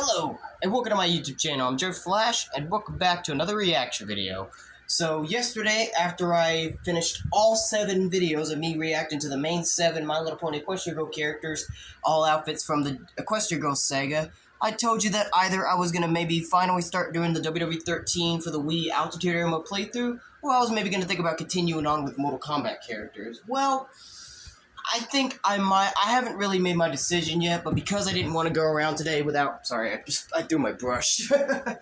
Hello, and welcome to my YouTube channel. I'm Joe Flash, and welcome back to another reaction video. So, yesterday, after I finished all 7 videos of me reacting to the main 7 My Little Pony Equestria Girl characters, all outfits from the Equestria Girl saga, I told you that either I was going to maybe finally start doing the WW13 for the Wii Altitude Area Mode playthrough, or I was maybe going to think about continuing on with Mortal Kombat characters. Well, I think I might. I haven't really made my decision yet, but because I didn't want to go around today without... Sorry, I threw my brush. I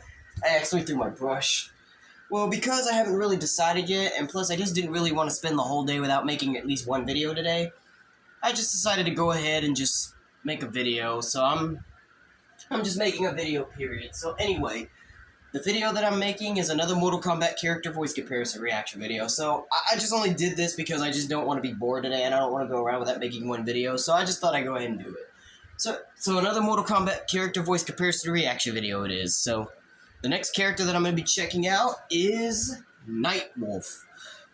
actually threw my brush. Well, because I haven't really decided yet, and plus I just didn't really want to spend the whole day without making at least one video today, I just decided to go ahead and just make a video. So I'm just making a video, period. So anyway, the video that I'm making is another Mortal Kombat character voice comparison reaction video. So I just only did this because I just don't want to be bored today and I don't want to go around without making one video. So I just thought I'd go ahead and do it. So another Mortal Kombat character voice comparison reaction video it is. So the next character that I'm going to be checking out is Nightwolf.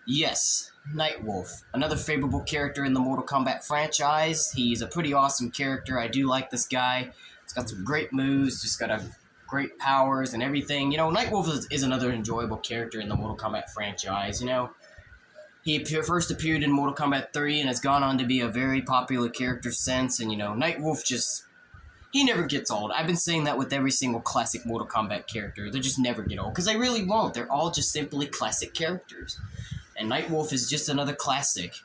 Yes, Nightwolf. Another favorable character in the Mortal Kombat franchise. He's a pretty awesome character. I do like this guy. He's got some great moves, just got a great powers and everything. You know, Nightwolf is another enjoyable character in the Mortal Kombat franchise, you know. He first appeared in Mortal Kombat 3 and has gone on to be a very popular character since, and you know, Nightwolf just... he never gets old. I've been saying that with every single classic Mortal Kombat character. They just never get old, because they really won't. They're all just simply classic characters. And Nightwolf is just another classic.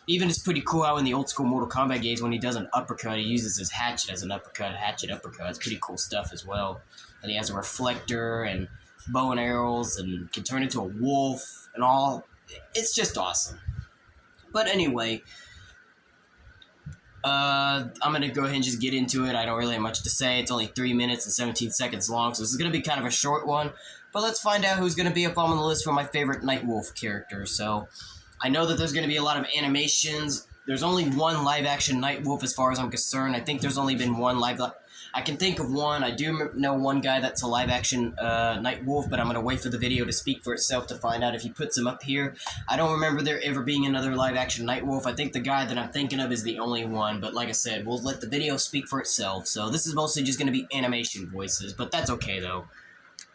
Even it's pretty cool how in the old school Mortal Kombat games, when he does an uppercut, he uses his hatchet as an uppercut, hatchet uppercut. It's pretty cool stuff as well. And he has a reflector and bow and arrows and can turn into a wolf and all. It's just awesome. But anyway, I'm going to go ahead and just get into it. I don't really have much to say. It's only 3 minutes and 17 seconds long, so this is going to be kind of a short one. But let's find out who's going to be up on the list for my favorite Nightwolf character. So, I know that there's going to be a lot of animations. There's only one live-action Nightwolf as far as I'm concerned. I think there's only been one I can think of one. I do know one guy that's a live-action Nightwolf, but I'm going to wait for the video to speak for itself to find out if he puts him up here. I don't remember there ever being another live-action Nightwolf. I think the guy that I'm thinking of is the only one, but like I said, we'll let the video speak for itself. So this is mostly just going to be animation voices, but that's okay, though.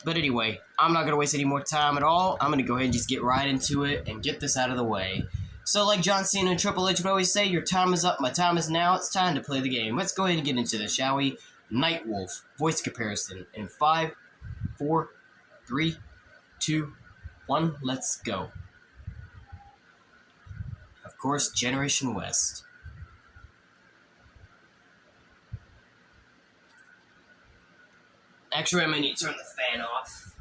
But anyway, I'm not going to waste any more time at all. I'm going to go ahead and just get right into it and get this out of the way. So like John Cena and Triple H would always say, your time is up, my time is now, it's time to play the game. Let's go ahead and get into this, shall we? Nightwolf voice comparison in 5, 4, 3, 2, 1, let's go. Of course, Generation West. Actually, I might need to turn the fan off.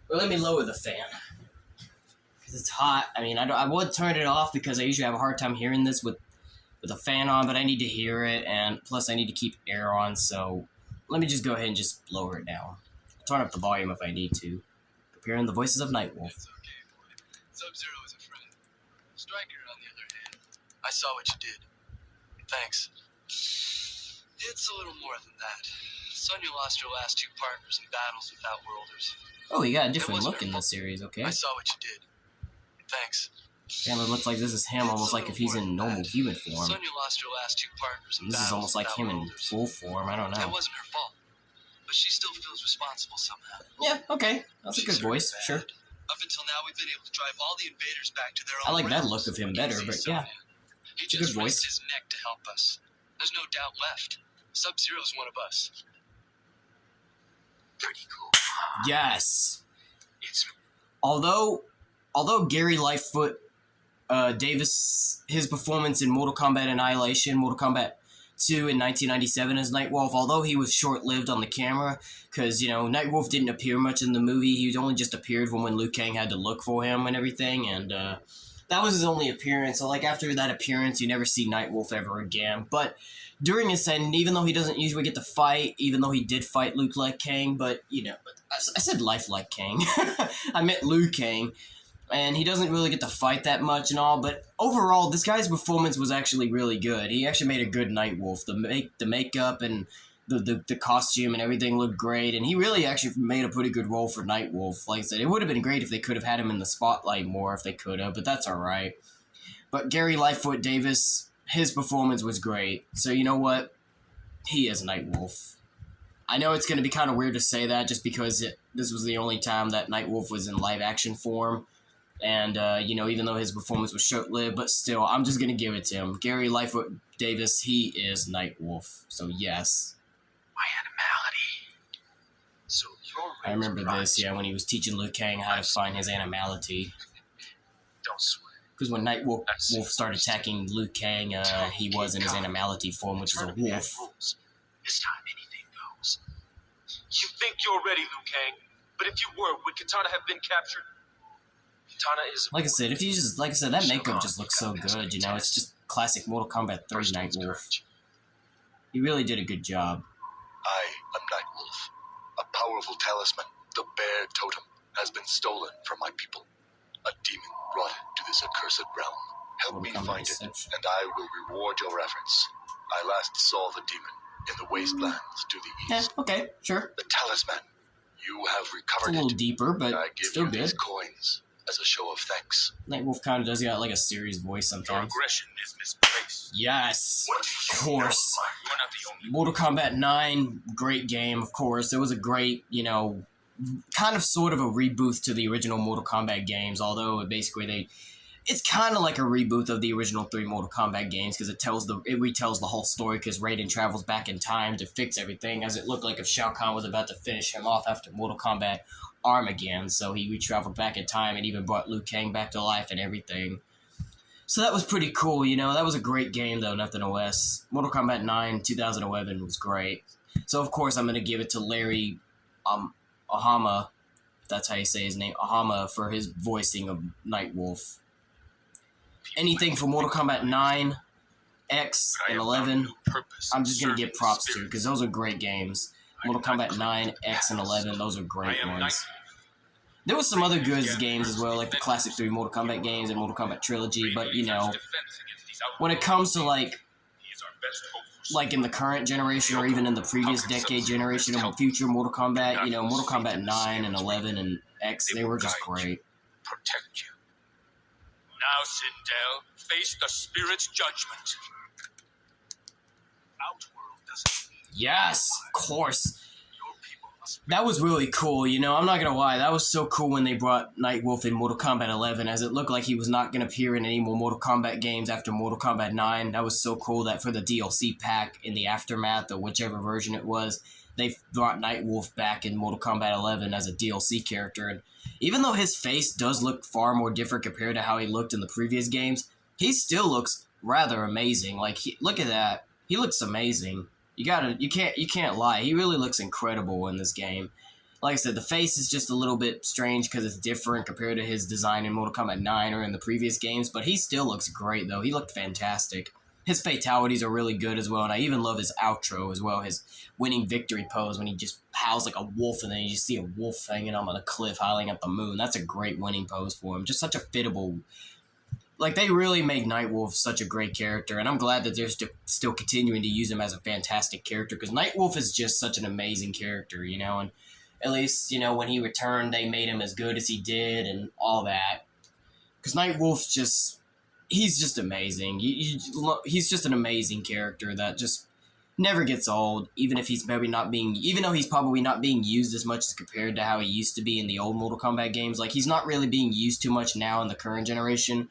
Well, let me lower the fan. Because it's hot. I mean, I would turn it off because I usually have a hard time hearing this with a fan on, but I need to hear it, and plus I need to keep air on, so let me just go ahead and just lower it down. I'll turn up the volume if I need to. Comparing the voices of Nightwolf. It's okay, boy. Sub-Zero is a friend. Stryker, on the other hand, I saw what you did. Thanks. It's a little more than that. Sonya lost her last 2 partners in battles with Outworlders. Oh, you got a different look in this series, okay. I saw what you did. Thanks. Damn, it looks like this is him almost like if he's in normal human form. Sonya lost her last 2 partners in This is almost like him in full form, I don't know. It wasn't her fault, but she still feels responsible somehow. Yeah, okay. That's a good voice, sure. Up until now, we've been able to drive all the invaders back to their own I like that realms. look of him better, but yeah. He It's a good just voice. risked his neck to help us. There's no doubt left. Sub-Zero's one of us. Pretty cool. Yes. It's Although Gary Lightfoot Davis, his performance in Mortal Kombat Annihilation, Mortal Kombat 2 in 1997 as Nightwolf, although he was short-lived on the camera, because, you know, Nightwolf didn't appear much in the movie. He only just appeared when Liu Kang had to look for him and everything, and that was his only appearance. So, like, after that appearance, you never see Nightwolf ever again. But during his end, even though he doesn't usually get to fight, even though he did fight Luke like Kang, but, you know, I said life like Kang. I meant Liu Kang. And he doesn't really get to fight that much and all, but overall, this guy's performance was actually really good. He actually made a good Nightwolf. The makeup and the costume and everything looked great, and he really actually made a pretty good role for Nightwolf. Like I said, it would have been great if they could have had him in the spotlight more if they could have, but that's alright. But Gary Lightfoot Davis, his performance was great. So you know what? He is Nightwolf. I know it's going to be kind of weird to say that just because this was the only time that Nightwolf was in live action form. And, even though his performance was short-lived, but still, I'm just going to give it to him. Gary Lightfoot Davis, he is Nightwolf. So, yes. My animality. So I remember this, when he was teaching Liu Kang how to find his animality. Don't swear. Because when Nightwolf started attacking Liu Kang, he was in his animality form, which is a wolf. This time anything goes. You think you're ready, Liu Kang, but if you were, would Katana have been captured? Katana is... Like I said, that makeup just looks so good, it's just classic Mortal Kombat 3 Nightwolf. He really did a good job. I am Nightwolf. A powerful talisman, the bear totem, has been stolen from my people. A demon brought it to this accursed realm. Help me find it, and I will reward your efforts. I last saw the demon in the wastelands to the east. Yeah, okay, sure. The talisman. You have recovered it's a little deeper, but I give still you good. These coins as a show of thanks. Nightwolf kind of does got like a serious voice sometimes. Your aggression is misplaced. Yes, of course. You're not the only Mortal Kombat 9, great game, of course. It was a great, kind of sort of a reboot to the original Mortal Kombat games, although it's kind of like a reboot of the original 3 Mortal Kombat games because it retells the whole story because Raiden travels back in time to fix everything, as it looked like if Shao Kahn was about to finish him off after Mortal Kombat Armageddon, so he traveled back in time and even brought Liu Kang back to life and everything. So that was pretty cool, That was a great game, though, nothing less. Mortal Kombat 9 2011 was great. So, of course, I'm going to give it to Larry Ahama, if that's how you say his name, Ahama, for his voicing of Nightwolf. Anything for Mortal Kombat 9, X, and 11, I'm just going to give props to, because those are great games. Mortal Kombat 9, X, and 11, those are great ones. There was some other good games as well, like the classic 3 Mortal Kombat games and Mortal Kombat Trilogy, but, when it comes to, like in the current generation or even in the previous decade generation of future Mortal Kombat, Mortal Kombat 9 and 11 and X, they were just great. Protect you. Now, Sindel, face the spirit's judgment. Outworld doesn't need Yes, of course. That was really cool, I'm not gonna lie, that was so cool when they brought Nightwolf in Mortal Kombat 11, as it looked like he was not gonna appear in any more Mortal Kombat games after Mortal Kombat 9. That was so cool that for the DLC pack in the aftermath, or whichever version it was, they brought Nightwolf back in Mortal Kombat 11 as a DLC character, and even though his face does look far more different compared to how he looked in the previous games, he still looks rather amazing. Like, look at that. He looks amazing. You can't lie. He really looks incredible in this game. Like I said, the face is just a little bit strange because it's different compared to his design in Mortal Kombat 9 or in the previous games, but he still looks great, though. He looked fantastic. His fatalities are really good as well, and I even love his outro as well, his winning victory pose when he just howls like a wolf and then you just see a wolf hanging on a cliff howling at the moon. That's a great winning pose for him. Just such a fittable... Like, they really made Nightwolf such a great character, and I'm glad that they're still continuing to use him as a fantastic character, because Nightwolf is just such an amazing character, and at least, when he returned, they made him as good as he did, and all that. Because Nightwolf's he's just amazing. He's just an amazing character that just never gets old, even if even though he's probably not being used as much as compared to how he used to be in the old Mortal Kombat games. Like, he's not really being used too much now in the current generation.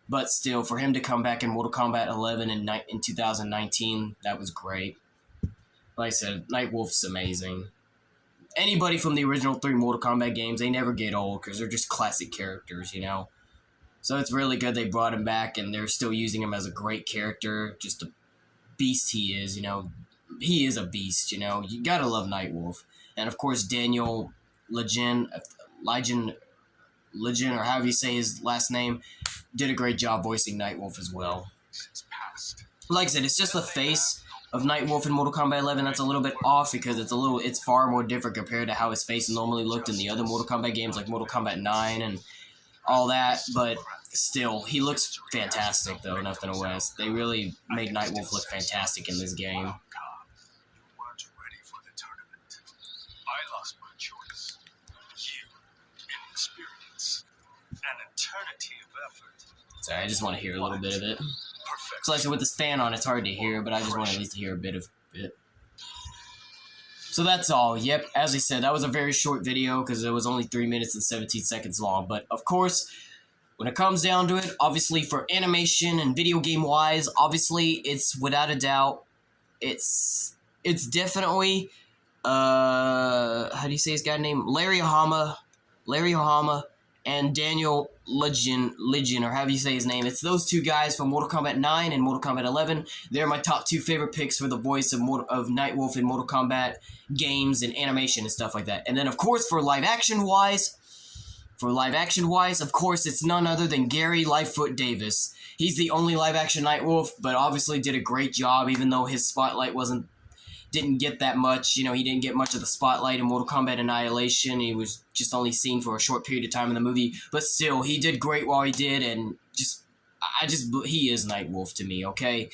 But still, for him to come back in Mortal Kombat 11 in 2019, that was great. Like I said, Nightwolf's amazing. Anybody from the original 3 Mortal Kombat games, they never get old because they're just classic characters, So it's really good they brought him back and they're still using him as a great character. Just a beast he is, He is a beast, You gotta love Nightwolf. And of course, Daniel Legend, or however you say his last name, did a great job voicing Nightwolf as well. Like I said, it's just the face of Nightwolf in Mortal Kombat 11 that's a little bit off because it's far more different compared to how his face normally looked in the other Mortal Kombat games like Mortal Kombat 9 and all that, but still, he looks fantastic though, nothing less. They really made Nightwolf look fantastic in this game. You weren't ready for the tournament. I lost my choice. You, inexperience, an eternity of effort. Sorry, I just want to hear a little bit of it. perfect. So like with this fan on, it's hard to hear, but I just wanted at least to hear a bit of it. So that's all. Yep, as I said, that was a very short video because it was only 3 minutes and 17 seconds long. But of course, when it comes down to it, obviously for animation and video game wise, obviously it's without a doubt, it's definitely how do you say his guy name? Larry Hama, and Daniel Legion, or however you say his name. It's those two guys from Mortal Kombat 9 and Mortal Kombat 11. They're my top 2 favorite picks for the voice of Nightwolf in Mortal Kombat games and animation and stuff like that. And then, of course, for live action wise, of course, it's none other than Gary Lightfoot Davis. He's the only live action Nightwolf, but obviously did a great job, even though his spotlight didn't get that much. You know, he didn't get much of the spotlight in Mortal Kombat Annihilation. He was just only seen for a short period of time in the movie, but still, he did great while he did, and he is Nightwolf to me, okay?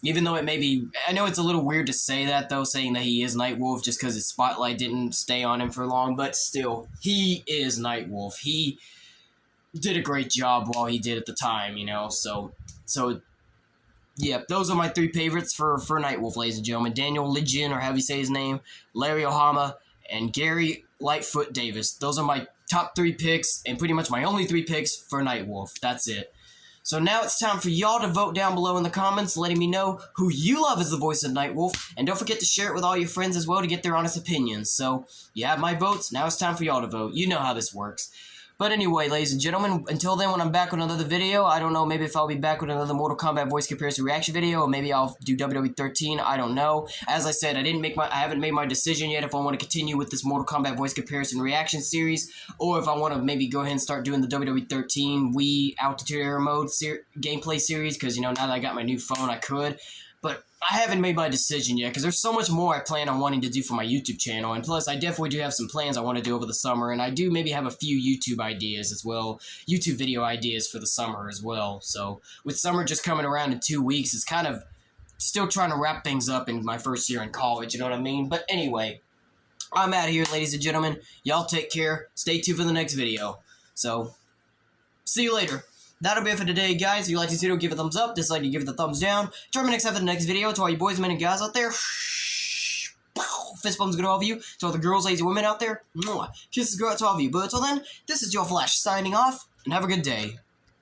Even though I know it's a little weird to say that, though, saying that he is Nightwolf just because his spotlight didn't stay on him for long, but still, he is Nightwolf. He did a great job while he did at the time, you know, so yeah, those are my 3 favorites for Nightwolf, ladies and gentlemen. Daniel Legion, or however you say his name, Larry Ohama, and Gary Lightfoot Davis. Those are my top 3 picks, and pretty much my only 3 picks for Nightwolf. That's it. So now it's time for y'all to vote down below in the comments, letting me know who you love as the voice of Nightwolf, and don't forget to share it with all your friends as well to get their honest opinions. So, you have my votes, now it's time for y'all to vote. You know how this works. But anyway, ladies and gentlemen, until then, when I'm back with another video, I don't know, maybe if I'll be back with another Mortal Kombat voice comparison reaction video, or maybe I'll do WWE 13, I don't know. As I said, I haven't made my decision yet if I want to continue with this Mortal Kombat voice comparison reaction series, or if I want to maybe go ahead and start doing the WWE 13 Wii Altitude Era Mode gameplay series, because, you know, now that I got my new phone, I could. But I haven't made my decision yet, because there's so much more I plan on wanting to do for my YouTube channel, and plus I definitely do have some plans I want to do over the summer, and I do maybe have a few YouTube ideas as well, YouTube video ideas for the summer as well. So with summer just coming around in 2 weeks, it's kind of still trying to wrap things up in my first year in college, you know what I mean? But anyway, I'm out of here, ladies and gentlemen. Y'all take care. Stay tuned for the next video. So, see you later. That'll be it for today, guys. If you like this video, give it a thumbs up. Dislike it, give it a thumbs down. Join me next time for the next video. To all you boys, men, and guys out there, fist bumps go to all of you. To all the girls, ladies, and women out there, kisses go out to all of you. But until then, this is your Flash signing off, and have a good day.